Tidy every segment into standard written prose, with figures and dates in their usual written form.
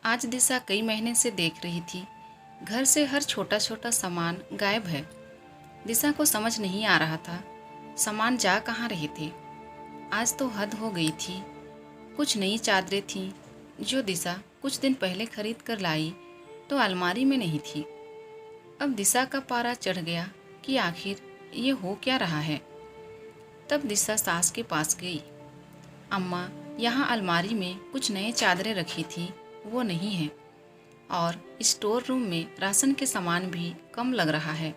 आज दिशा कई महीने से देख रही थी, घर से हर छोटा छोटा सामान गायब है। दिशा को समझ नहीं आ रहा था सामान जा कहाँ रहे थे। आज तो हद हो गई थी। कुछ नई चादरें थीं जो दिशा कुछ दिन पहले खरीद कर लाई तो अलमारी में नहीं थी। अब दिशा का पारा चढ़ गया कि आखिर ये हो क्या रहा है। तब दिशा सास के पास गई। अम्मा, यहाँ अलमारी में कुछ नए चादरें रखी थी, वो नहीं है, और स्टोर रूम में राशन के सामान भी कम लग रहा है।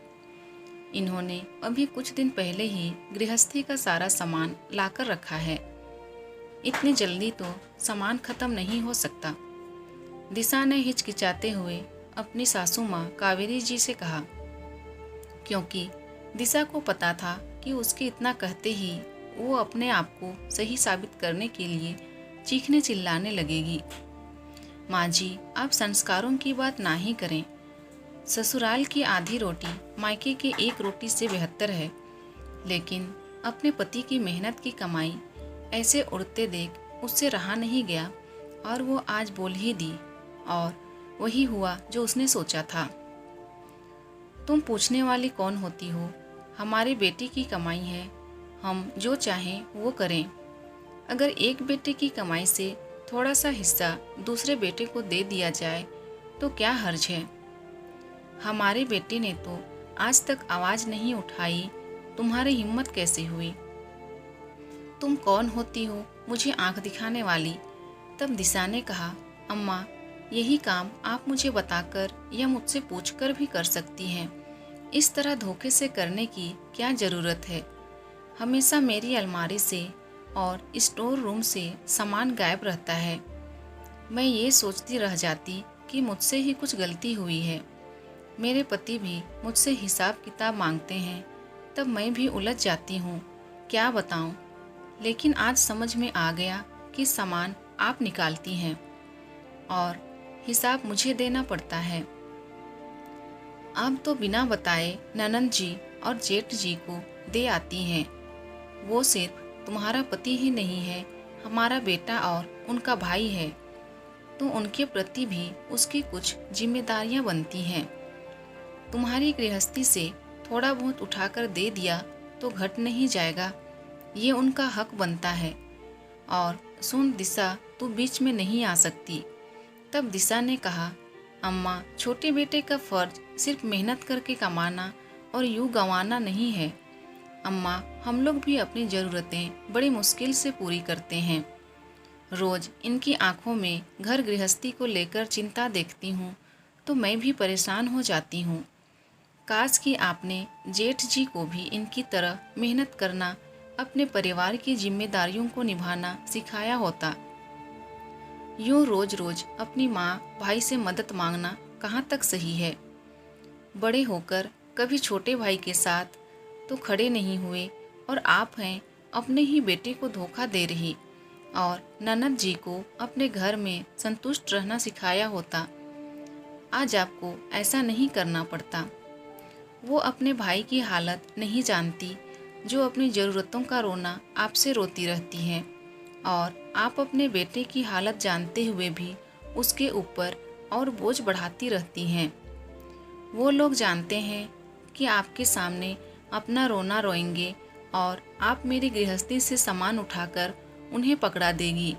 इन्होंने अभी कुछ दिन पहले ही गृहस्थी का सारा सामान लाकर रखा है। इतनी जल्दी तो सामान खत्म नहीं हो सकता। दिशा ने हिचकिचाते हुए अपनी सासू माँ कावेरी जी से कहा, क्योंकि दिशा को पता था कि उसके इतना कहते ही वो अपने आप को सही साबित करने के लिए चीखने चिल्लाने लगेगी। माँ जी, आप संस्कारों की बात ना ही करें। ससुराल की आधी रोटी मायके की एक रोटी से बेहतर है। लेकिन अपने पति की मेहनत की कमाई ऐसे उड़ते देख उससे रहा नहीं गया और वो आज बोल ही दी, और वही हुआ जो उसने सोचा था। तुम पूछने वाली कौन होती हो? हमारी बेटी की कमाई है, हम जो चाहें वो करें। अगर एक बेटे की कमाई से थोड़ा सा हिस्सा दूसरे बेटे को दे दिया जाए तो क्या हर्ज है? हमारे बेटे ने तो आज तक आवाज़ नहीं उठाई, तुम्हारी हिम्मत कैसे हुई? तुम कौन होती हो मुझे आंख दिखाने वाली? तब दिशा ने कहा, अम्मा, यही काम आप मुझे बताकर या मुझसे पूछकर भी कर सकती हैं। इस तरह धोखे से करने की क्या ज़रूरत है? हमेशा मेरी अलमारी से और स्टोर रूम से सामान गायब रहता है। मैं ये सोचती रह जाती कि मुझसे ही कुछ गलती हुई है। मेरे पति भी मुझसे हिसाब किताब मांगते हैं, तब मैं भी उलझ जाती हूँ, क्या बताऊँ। लेकिन आज समझ में आ गया कि सामान आप निकालती हैं और हिसाब मुझे देना पड़ता है। आप तो बिना बताए ननंद जी और जेठ जी को दे आती हैं। वो सिर्फ तुम्हारा पति ही नहीं है, हमारा बेटा और उनका भाई है, तो उनके प्रति भी उसकी कुछ जिम्मेदारियां बनती हैं। तुम्हारी गृहस्थी से थोड़ा बहुत उठाकर दे दिया तो घट नहीं जाएगा, ये उनका हक बनता है। और सुन दिशा, तू बीच में नहीं आ सकती। तब दिशा ने कहा, अम्मा, छोटे बेटे का फर्ज सिर्फ मेहनत करके कमाना और यूँ गंवाना नहीं है। अम्मा, हम लोग भी अपनी ज़रूरतें बड़ी मुश्किल से पूरी करते हैं। रोज़ इनकी आंखों में घर गृहस्थी को लेकर चिंता देखती हूँ तो मैं भी परेशान हो जाती हूँ। काश कि आपने जेठ जी को भी इनकी तरह मेहनत करना, अपने परिवार की जिम्मेदारियों को निभाना सिखाया होता। यूँ रोज़ रोज़ अपनी माँ भाई से मदद मांगना कहाँ तक सही है? बड़े होकर कभी छोटे भाई के साथ तो खड़े नहीं हुए और आप हैं अपने ही बेटे को धोखा दे रही, और ननद जी को अपने घर में संतुष्ट रहना सिखाया होता। आज आपको ऐसा नहीं करना पड़ता। वो अपने भाई की हालत नहीं जानती जो अपनी ज़रूरतों का रोना आपसे रोती रहती है, और आप अपने बेटे की हालत जानते हुए भी उसके ऊपर और बोझ बढ़ाती रहती हैं। वो लोग जानते हैं कि आपके सामने अपना रोना रोएंगे और आप मेरी गृहस्थी से सामान उठाकर उन्हें पकड़ा देगी।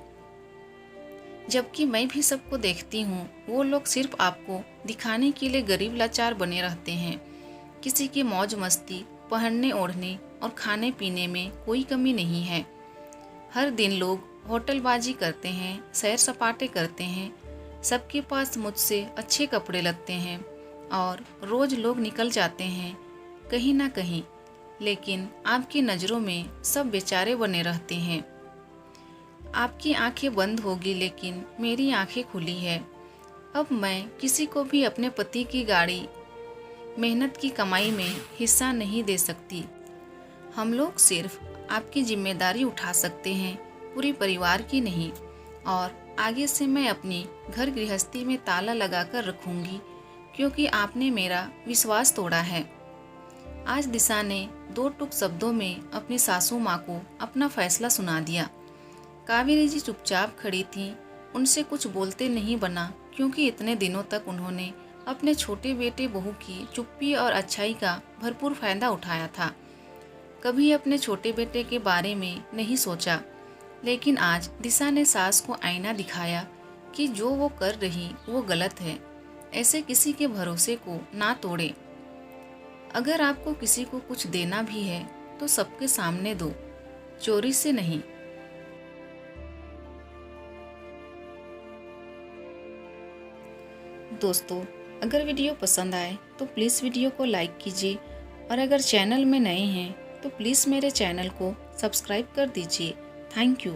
जबकि मैं भी सबको देखती हूँ, वो लोग सिर्फ आपको दिखाने के लिए गरीब लाचार बने रहते हैं। किसी की मौज मस्ती, पहनने ओढ़ने और खाने पीने में कोई कमी नहीं है। हर दिन लोग होटलबाजी करते हैं, सैर सपाटे करते हैं, सबके पास मुझसे अच्छे कपड़े लगते हैं और रोज़ लोग निकल जाते हैं कहीं ना कहीं, लेकिन आपकी नज़रों में सब बेचारे बने रहते हैं। आपकी आंखें बंद होगी लेकिन मेरी आंखें खुली है। अब मैं किसी को भी अपने पति की गाड़ी मेहनत की कमाई में हिस्सा नहीं दे सकती। हम लोग सिर्फ आपकी जिम्मेदारी उठा सकते हैं, पूरी परिवार की नहीं। और आगे से मैं अपनी घर गृहस्थी में ताला लगाकर रखूंगी, क्योंकि आपने मेरा विश्वास तोड़ा है। आज दिशा ने दो टूक शब्दों में अपनी सासू माँ को अपना फैसला सुना दिया। कावेरी जी चुपचाप खड़ी थीं, उनसे कुछ बोलते नहीं बना, क्योंकि इतने दिनों तक उन्होंने अपने छोटे बेटे बहू की चुप्पी और अच्छाई का भरपूर फायदा उठाया था। कभी अपने छोटे बेटे के बारे में नहीं सोचा, लेकिन आज दिशा ने सास को आईना दिखाया कि जो वो कर रही वो गलत है। ऐसे किसी के भरोसे को ना तोड़े। अगर आपको किसी को कुछ देना भी है तो सबके सामने दो, चोरी से नहीं। दोस्तों, अगर वीडियो पसंद आए तो प्लीज़ वीडियो को लाइक कीजिए, और अगर चैनल में नए हैं तो प्लीज़ मेरे चैनल को सब्सक्राइब कर दीजिए। Thank you.